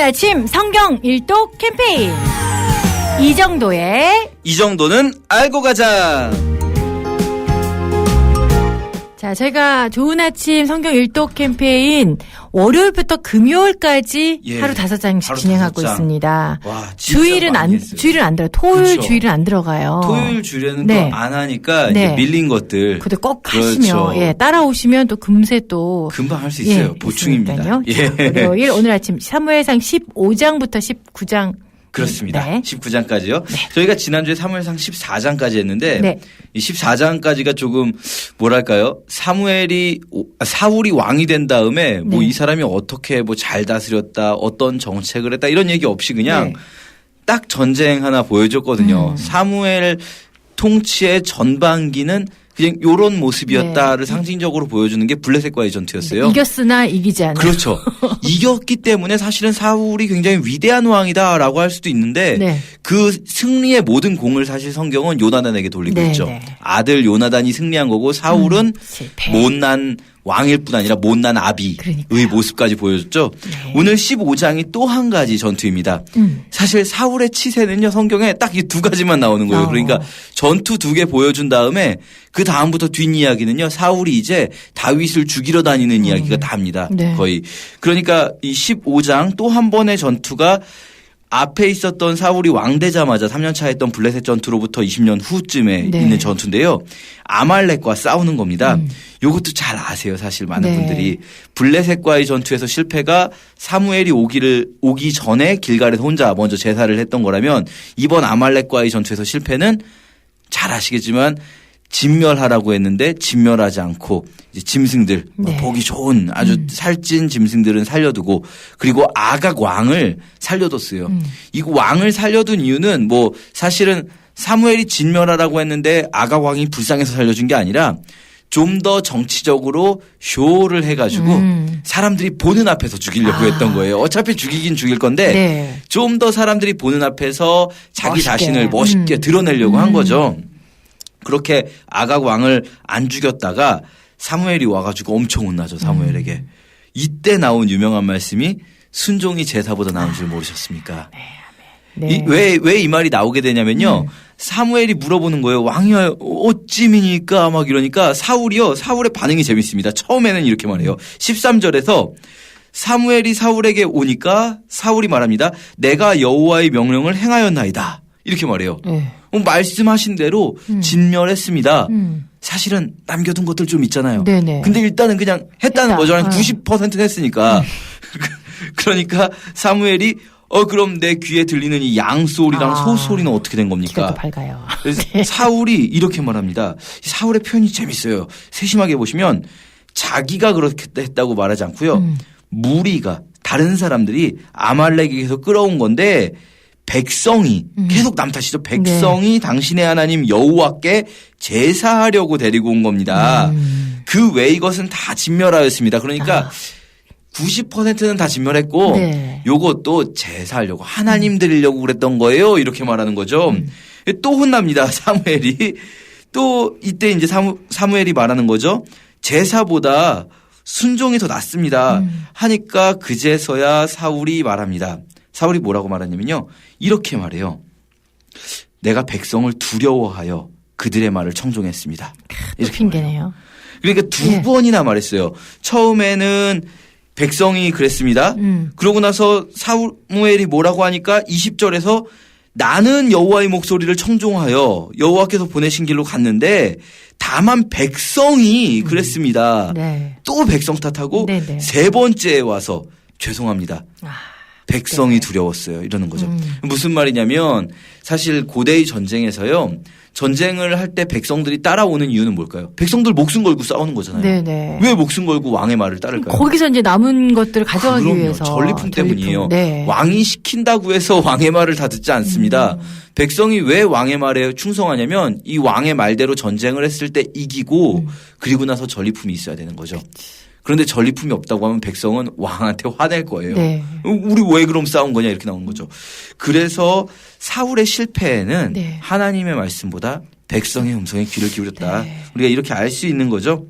아침 성경 일독 캠페인 이 정도는 알고 가자. 자, 저희가 좋은 아침 성경 일독 캠페인 월요일부터 금요일까지 하루 5장씩 진행하고 있습니다. 와, 주일은 안 들어요. 토요일 그렇죠. 주일은 안 들어가요. 토요일 주일에는 네. 또 안 하니까 네. 이제 밀린 것들. 근데 꼭 그렇죠. 하시면 따라오시면 또 금세 또 금방 할 수 있어요. 보충입니다. 자, 월요일 오늘 아침 사무엘상 15장부터 19장 그렇습니다. 네. 19장까지요. 네. 저희가 지난주에 사무엘상 14장까지 했는데 네. 이 14장까지가 조금 뭐랄까요? 사울이 왕이 된 다음에 뭐 네. 이 사람이 어떻게 뭐 잘 다스렸다, 어떤 정책을 했다 이런 얘기 없이 그냥 네. 딱 전쟁 하나 보여줬거든요. 사무엘 통치의 전반기는 그냥 요런 모습이었다를 상징적으로 보여주는 게 블레셋과의 전투였어요. 이겼으나 이기지 않아. 그렇죠. 이겼기 때문에 사실은 사울이 굉장히 위대한 왕이다라고 할 수도 있는데 네. 그 승리의 모든 공을 사실 성경은 요나단에게 돌리고 네, 있죠. 네. 아들 요나단이 승리한 거고 사울은 실패. 못난 왕일 뿐 아니라 못난 아비의 그러니까요. 모습까지 보여줬죠. 네. 오늘 15장이 또 한 가지 전투입니다. 사실 사울의 치세는요 성경에 딱 이 두 가지만 나오는 거예요. 그러니까 전투 2개 보여준 다음에 그 다음부터 뒷이야기는요 사울이 이제 다윗을 죽이러 다니는 이야기가 답니다. 네. 거의. 그러니까 이 15장 또 한 번의 전투가 앞에 있었던 사울이 왕 되자마자 3년차 했던 블레셋 전투로부터 20년 후쯤에 네. 있는 전투인데요. 아말렉과 싸우는 겁니다. 요것도 잘 아세요. 사실 많은 네. 분들이. 블레셋과의 전투에서 실패가 사무엘이 오기 전에 길갈에서 혼자 먼저 제사를 했던 거라면 이번 아말렉과의 전투에서 실패는 잘 아시겠지만 진멸하라고 했는데 진멸하지 않고 이제 짐승들 네. 보기 좋은 아주 살찐 짐승들은 살려두고 그리고 아각 왕을 살려뒀어요. 이 왕을 살려둔 이유는 뭐 사실은 사무엘이 진멸하라고 했는데 아각 왕이 불쌍해서 살려준 게 아니라 좀 더 정치적으로 쇼를 해가지고 사람들이 보는 앞에서 죽이려고 했던 거예요. 어차피 죽이긴 죽일 건데 네. 좀 더 사람들이 보는 앞에서 자기 멋있게. 자신을 멋있게 드러내려고 한 거죠. 그렇게 아각 왕을 안 죽였다가 사무엘이 와가지고 엄청 혼나죠. 사무엘에게. 이때 나온 유명한 말씀이 순종이 제사보다 나은 줄 모르셨습니까? 네. 왜 이 말이 나오게 되냐면요. 사무엘이 물어보는 거예요. 왕이야 어찌미니까 막 이러니까 사울의 반응이 재밌습니다. 처음에는 이렇게 말해요. 13절에서 사무엘이 사울에게 오니까 사울이 말합니다. 내가 여호와의 명령을 행하였나이다. 이렇게 말해요. 네. 말씀하신 대로 진멸했습니다. 사실은 남겨둔 것들 좀 있잖아요. 네네. 근데 일단은 그냥 했다는 했다. 거죠. 한 90% 했으니까. 그러니까 사무엘이 그럼 내 귀에 들리는 이 양 소리랑 소 소리는 어떻게 된 겁니까? 귀가 또 밝아요. 그래서 사울이 이렇게 말합니다. 사울의 표현이 재밌어요. 세심하게 보시면 자기가 그렇게 했다고 말하지 않고요. 무리가 다른 사람들이 아말렉에게서 끌어온 건데 백성이 계속 남탓이죠. 백성이 당신의 하나님 여호와께 제사하려고 데리고 온 겁니다. 그 외 이것은 다 진멸하였습니다. 그러니까 90%는 다 진멸했고 네. 요것도 제사하려고 하나님 드리려고 그랬던 거예요. 이렇게 말하는 거죠. 또 혼납니다. 사무엘이. 또 이때 이제 사무엘이 말하는 거죠. 제사보다 순종이 더 낫습니다. 하니까 그제서야 사울이 말합니다. 사울이 뭐라고 말하냐면요. 이렇게 말해요. 내가 백성을 두려워하여 그들의 말을 청종했습니다. 이렇게 핑계네요. 그러니까 두 번이나 말했어요. 처음에는 백성이 그랬습니다. 그러고 나서 사무엘이 뭐라고 하니까 20절에서 나는 여호와의 목소리를 청종하여 여호와께서 보내신 길로 갔는데 다만 백성이 그랬습니다. 네. 또 백성 탓하고 네네. 세 번째에 와서 죄송합니다. 백성이 두려웠어요. 이러는 거죠. 무슨 말이냐면 사실 고대의 전쟁에서요. 전쟁을 할 때 백성들이 따라오는 이유는 뭘까요? 백성들 목숨 걸고 싸우는 거잖아요. 네네. 왜 목숨 걸고 왕의 말을 따를까요? 거기서 이제 남은 것들을 가져가기 그럼요. 위해서. 전리품 때문이에요. 네. 왕이 시킨다고 해서 왕의 말을 다 듣지 않습니다. 백성이 왜 왕의 말에 충성하냐면 이 왕의 말대로 전쟁을 했을 때 이기고 그리고 나서 전리품이 있어야 되는 거죠. 그런데 전리품이 없다고 하면 백성은 왕한테 화낼 거예요. 네. 우리 왜 그럼 싸운 거냐 이렇게 나오는 거죠. 그래서 사울의 실패에는 네. 하나님의 말씀보다 백성의 음성에 귀를 기울였다. 네. 우리가 이렇게 알 수 있는 거죠.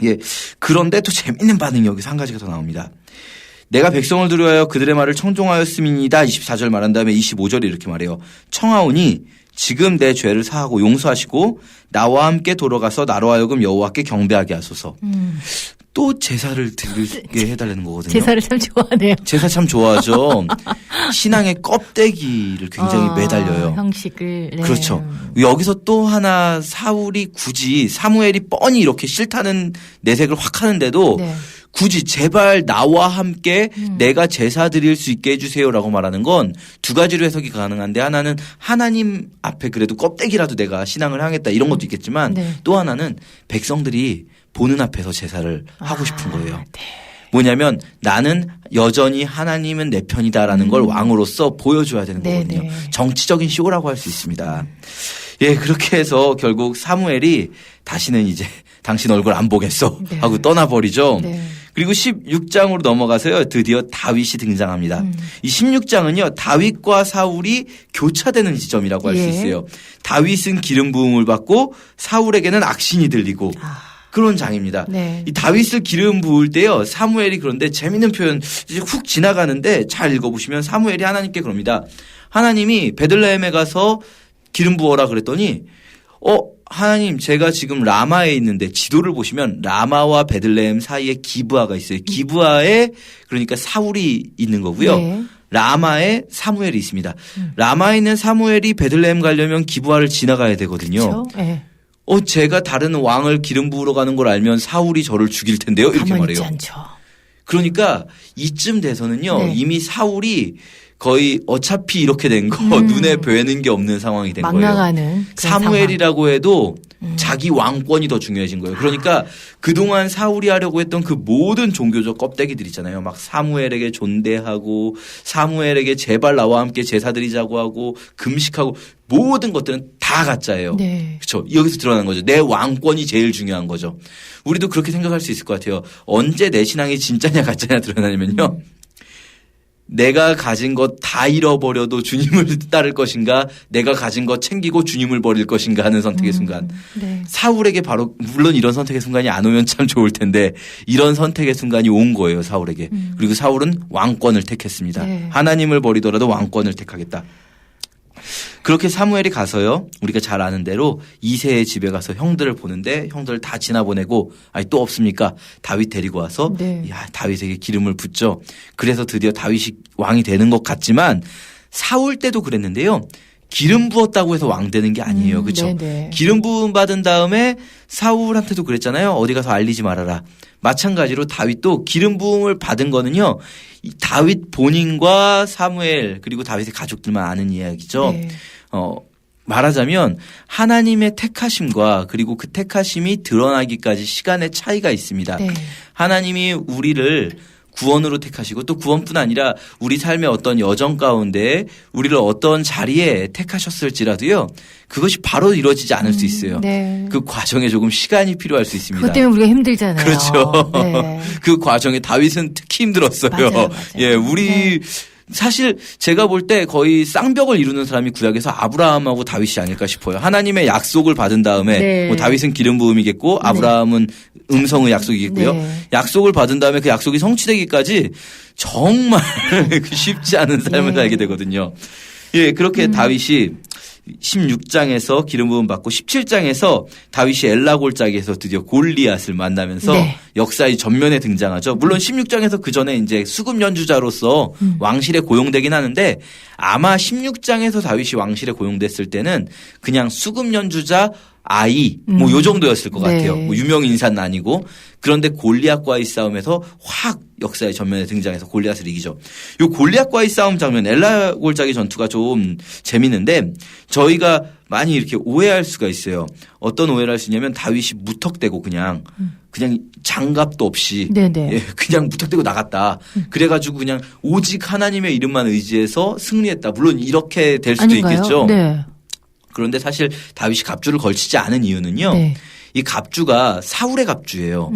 예. 그런데 또 재밌는 반응이 여기서 한 가지가 더 나옵니다. 내가 백성을 두려워하여 그들의 말을 청종하였음이니이다. 24절 말한 다음에 25절에 이렇게 말해요. 청하오니 지금 내 죄를 사하고 용서하시고 나와 함께 돌아가서 나로 하여금 여호와께 경배하게 하소서. 또 제사를 드리게 해달라는 거거든요. 제사를 참 좋아하네요. 제사 참 좋아하죠. 신앙의 껍데기를 굉장히 매달려요. 형식을. 네. 그렇죠. 여기서 또 하나 사울이 굳이 사무엘이 뻔히 이렇게 싫다는 내색을 확 하는데도 네. 굳이 제발 나와 함께 내가 제사 드릴 수 있게 해주세요라고 말하는 건 두 가지로 해석이 가능한데 하나는 하나님 앞에 그래도 껍데기라도 내가 신앙을 향했다 이런 것도 있겠지만 네. 또 하나는 백성들이 보는 앞에서 제사를 하고 싶은 거예요. 네. 뭐냐면 나는 여전히 하나님은 내 편이다라는 걸 왕으로서 보여줘야 되는 거거든요. 네네. 정치적인 쇼라고 할 수 있습니다. 예, 그렇게 해서 결국 사무엘이 다시는 이제 당신 얼굴 안 보겠어 네. 하고 떠나버리죠. 네. 그리고 16장으로 넘어가서요. 드디어 다윗이 등장합니다. 이 16장은요. 다윗과 사울이 교차되는 지점이라고 할 수 예. 있어요. 다윗은 기름 부음을 받고 사울에게는 악신이 들리고 그런 장입니다. 네. 이 다윗을 기름 부을 때요. 사무엘이 그런데 재밌는 표현 이제 훅 지나가는데 잘 읽어보시면 사무엘이 하나님께 그럽니다. 하나님이 베들레헴에 가서 기름 부어라 그랬더니 하나님 제가 지금 라마에 있는데 지도를 보시면 라마와 베들레헴 사이에 기브아가 있어요. 기브아에 그러니까 사울이 있는 거고요. 네. 라마에 사무엘이 있습니다. 라마에 있는 사무엘이 베들레헴 가려면 기브아를 지나가야 되거든요. 그렇죠. 네. 제가 다른 왕을 기름 부으러 가는 걸 알면 사울이 저를 죽일 텐데요. 이렇게 가만히 있지 말해요. 않죠. 그러니까 이쯤 돼서는요. 네. 이미 사울이 거의 어차피 이렇게 된 거 눈에 뵈는 게 없는 상황이 된 막 거예요. 나가는 사무엘이라고 해도 자기 왕권이 더 중요해진 거예요. 그러니까 그동안 사울이 하려고 했던 그 모든 종교적 껍데기들 있잖아요. 막 사무엘에게 존대하고 사무엘에게 제발 나와 함께 제사 드리자고 하고 금식하고 모든 것들은 다 가짜예요. 네. 그렇죠. 여기서 드러난 거죠. 내 왕권이 제일 중요한 거죠. 우리도 그렇게 생각할 수 있을 것 같아요. 언제 내 신앙이 진짜냐 가짜냐 드러나냐면요. 내가 가진 것 다 잃어버려도 주님을 따를 것인가 내가 가진 것 챙기고 주님을 버릴 것인가 하는 선택의 순간. 네. 사울에게 바로 물론 이런 선택의 순간이 안 오면 참 좋을 텐데 이런 선택의 순간이 온 거예요. 사울에게. 그리고 사울은 왕권을 택했습니다. 네. 하나님을 버리더라도 왕권을 택하겠다. 그렇게 사무엘이 가서요. 우리가 잘 아는 대로 이새의 집에 가서 형들을 보는데 형들을 다 지나보내고 또 없습니까? 다윗 데리고 와서 네. 다윗에게 기름을 붓죠. 그래서 드디어 다윗이 왕이 되는 것 같지만 사울 때도 그랬는데요. 기름 부었다고 해서 왕 되는 게 아니에요. 그렇죠? 네네. 기름 부음 받은 다음에 사울한테도 그랬잖아요. 어디 가서 알리지 말아라. 마찬가지로 다윗도 기름 부음을 받은 거는요. 다윗 본인과 사무엘 그리고 다윗의 가족들만 아는 이야기죠. 네. 말하자면 하나님의 택하심과 그리고 그 택하심이 드러나기까지 시간의 차이가 있습니다. 네. 하나님이 우리를 구원으로 택하시고 또 구원뿐 아니라 우리 삶의 어떤 여정 가운데 우리를 어떤 자리에 택하셨을지라도요. 그것이 바로 이루어지지 않을 수 있어요. 네. 그 과정에 조금 시간이 필요할 수 있습니다. 그것 때문에 우리가 힘들잖아요. 그렇죠. 네. 그 과정에 다윗은 특히 힘들었어요. 맞아요. 예, 우리 네. 사실 제가 볼 때 거의 쌍벽을 이루는 사람이 구약에서 아브라함하고 다윗이 아닐까 싶어요. 하나님의 약속을 받은 다음에 네. 다윗은 기름 부음이겠고 아브라함은 음성의 약속이겠고요. 네. 약속을 받은 다음에 그 약속이 성취되기까지 정말 쉽지 않은 삶을 네. 살게 되거든요. 예, 그렇게 다윗이 16장에서 기름 부음 받고 17장에서 다윗이 엘라 골짜기에서 드디어 골리앗을 만나면서 네. 역사의 전면에 등장하죠. 물론 16장에서 그 전에 이제 수금 연주자로서 왕실에 고용되긴 하는데 아마 16장에서 다윗이 왕실에 고용됐을 때는 그냥 수금 연주자 아이 뭐 요 정도였을 것 같아요. 네. 뭐 유명 인사는 아니고 그런데 골리앗과의 싸움에서 확 역사의 전면에 등장해서 골리앗을 이기죠. 요 골리앗과의 싸움 장면 엘라 골짜기 전투가 좀 재밌는데 저희가 많이 이렇게 오해할 수가 있어요. 어떤 오해를 할 수 있냐면 다윗이 무턱대고 그냥 장갑도 없이 네네. 예, 그냥 무턱대고 나갔다. 그래가지고 그냥 오직 하나님의 이름만 의지해서 승리했다. 물론 이렇게 될 수도 아닌가요? 있겠죠. 네. 그런데 사실 다윗이 갑주를 걸치지 않은 이유는요. 네. 이 갑주가 사울의 갑주예요.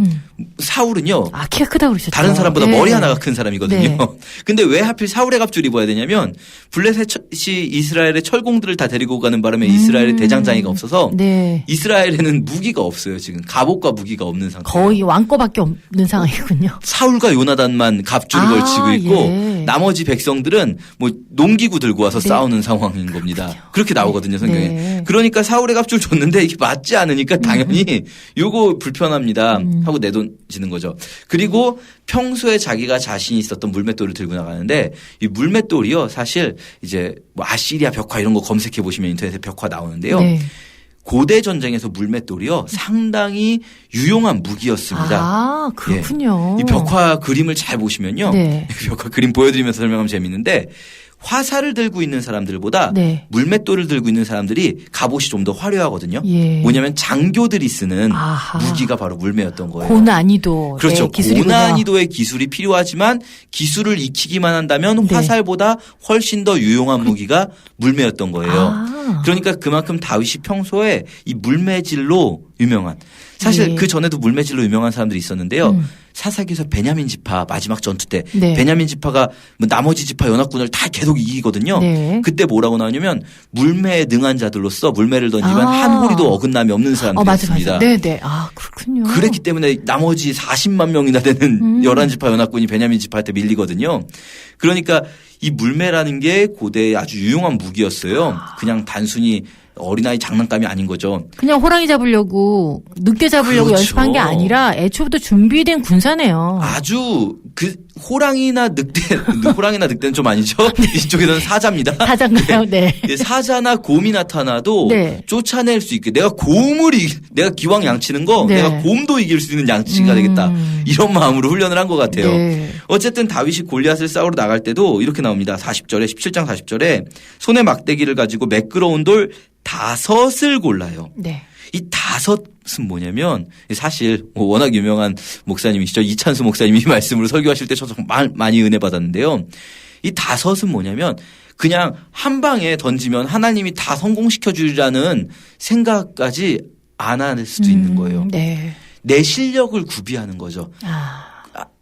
사울은요. 키가 크다고 그러셨죠. 다른 사람보다 네. 머리 하나가 큰 사람이거든요. 네. 근데 왜 하필 사울의 갑주를 입어야 되냐면 블레셋이 이스라엘의 철공들을 다 데리고 가는 바람에 이스라엘의 대장장이가 없어서 네. 이스라엘에는 무기가 없어요. 지금 갑옷과 무기가 없는 상태. 거의 왕거밖에 없는 상황이군요. 사울과 요나단만 갑주를 걸치고 있고 예. 나머지 백성들은 뭐 농기구 들고 와서 네. 싸우는 상황인 겁니다. 그렇게 나오거든요, 성경에. 네. 그러니까 사울의 갑주를 줬는데 이게 맞지 않으니까 당연히 요거 불편합니다 하고 내던지는 거죠. 그리고 평소에 자기가 자신이 있었던 물맷돌을 들고 나가는데 이 물맷돌이요 사실 이제 뭐 아시리아 벽화 이런 거 검색해 보시면 인터넷에 벽화 나오는데요. 네. 고대 전쟁에서 물맷돌이요 상당히 유용한 무기였습니다. 그렇군요. 이 벽화 그림을 잘 보시면요. 네. 벽화 그림 보여드리면서 설명하면 재밌는데 화살을 들고 있는 사람들보다 네. 물맷돌을 들고 있는 사람들이 갑옷이 좀 더 화려하거든요. 예. 뭐냐면 장교들이 쓰는 아하. 무기가 바로 물매였던 거예요. 고난이도. 그렇죠. 네, 기술이군요. 고난이도의 기술이 필요하지만 기술을 익히기만 한다면 네. 화살보다 훨씬 더 유용한 무기가 물매였던 거예요. 그러니까 그만큼 다윗이 평소에 이 물매질로 유명한 사실 네. 그 전에도 물매질로 유명한 사람들이 있었는데요. 사사기에서 베냐민 지파 마지막 전투 때 네. 베냐민 지파가 뭐 나머지 지파 연합군을 다 계속 이기거든요. 네. 그때 뭐라고 나오냐면 물매에 능한 자들로서 물매를 던지면 한 호리도 어긋남이 없는 사람들이었습니다. 맞아. 네네. 그렇군요. 그랬기 때문에 나머지 40만 명이나 되는 11지파 연합군이 베냐민 지파한테 밀리거든요. 그러니까 이 물매라는 게 고대에 아주 유용한 무기였어요. 그냥 단순히 어린아이 장난감이 아닌 거죠. 그냥 호랑이 잡으려고 늑대 잡으려고 그렇죠. 연습한 게 아니라 애초부터 준비된 군사네요. 아주 그 호랑이나 늑대는 좀 아니죠. 이쪽에서는 사자입니다. 사자인가요? 네. 사자나 곰이 나타나도 네. 쫓아낼 수 있게 내가 기왕 양치는 거 네. 내가 곰도 이길 수 있는 양치가 되겠다. 이런 마음으로 훈련을 한 것 같아요. 네. 어쨌든 다윗이 골리앗을 싸우러 나갈 때도 이렇게 나옵니다. 17장 40절에 손에 막대기를 가지고 매끄러운 돌 5을 골라요. 네. 이 5은 뭐냐면 사실 뭐 워낙 유명한 목사님이시죠. 이찬수 목사님이 이 말씀으로 설교하실 때 저도 많이 은혜 받았는데요. 이 5은 뭐냐면 그냥 한 방에 던지면 하나님이 다 성공시켜 주리라는 생각까지 안 할 수도 있는 거예요. 네. 내 실력을 구비하는 거죠.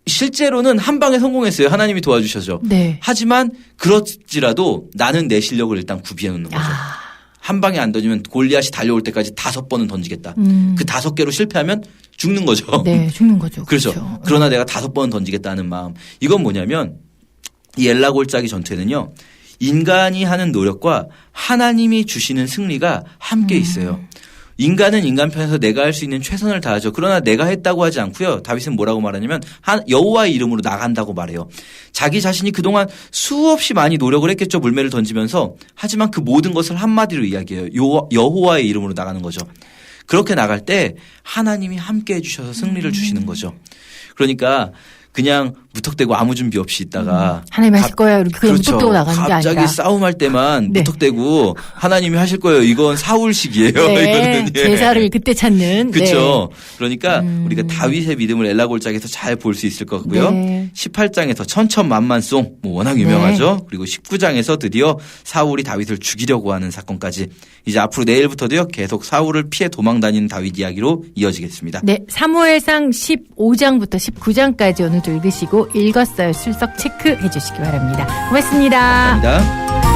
실제로는 한 방에 성공했어요. 하나님이 도와주셔서. 네. 하지만 그렇지라도 나는 내 실력을 일단 구비해 놓는 거죠. 한 방에 안 던지면 골리앗이 달려올 때까지 5번은 던지겠다. 그 5개로 실패하면 죽는 거죠. 네, 죽는 거죠. 그렇죠. 그러나 내가 5번은 던지겠다는 마음. 이건 뭐냐면 이 엘라골짜기 전투에는요. 인간이 하는 노력과 하나님이 주시는 승리가 함께 있어요. 인간은 인간 편에서 내가 할 수 있는 최선을 다하죠. 그러나 내가 했다고 하지 않고요. 다윗은 뭐라고 말하냐면 여호와의 이름으로 나간다고 말해요. 자기 자신이 그동안 수없이 많이 노력을 했겠죠. 물매를 던지면서. 하지만 그 모든 것을 한마디로 이야기해요. 여호와의 이름으로 나가는 거죠. 그렇게 나갈 때 하나님이 함께 해주셔서 승리를 주시는 거죠. 그러니까 그냥 무턱대고 아무 준비 없이 있다가 하나님이 하실 거예요. 이렇게 그냥 그렇죠. 무턱대고 나가는 게 아니라. 갑자기 싸움할 때만 네. 무턱대고 하나님이 하실 거예요. 이건 사울식이에요. 네. 이거는. 예. 제사를 그때 찾는. 그렇죠. 그러니까 우리가 다윗의 믿음을 엘라골짜기에서 잘 볼 수 있을 것 같고요. 네. 18장에서 천천만만송 뭐 워낙 유명하죠. 그리고 19장에서 드디어 사울이 다윗을 죽이려고 하는 사건까지 이제 앞으로 내일부터도요. 계속 사울을 피해 도망다니는 다윗 이야기로 이어지겠습니다. 네, 사무엘상 15장부터 19장까지 오늘도 읽으시고 읽었어요. 출석 체크해 주시기 바랍니다. 고맙습니다. 감사합니다.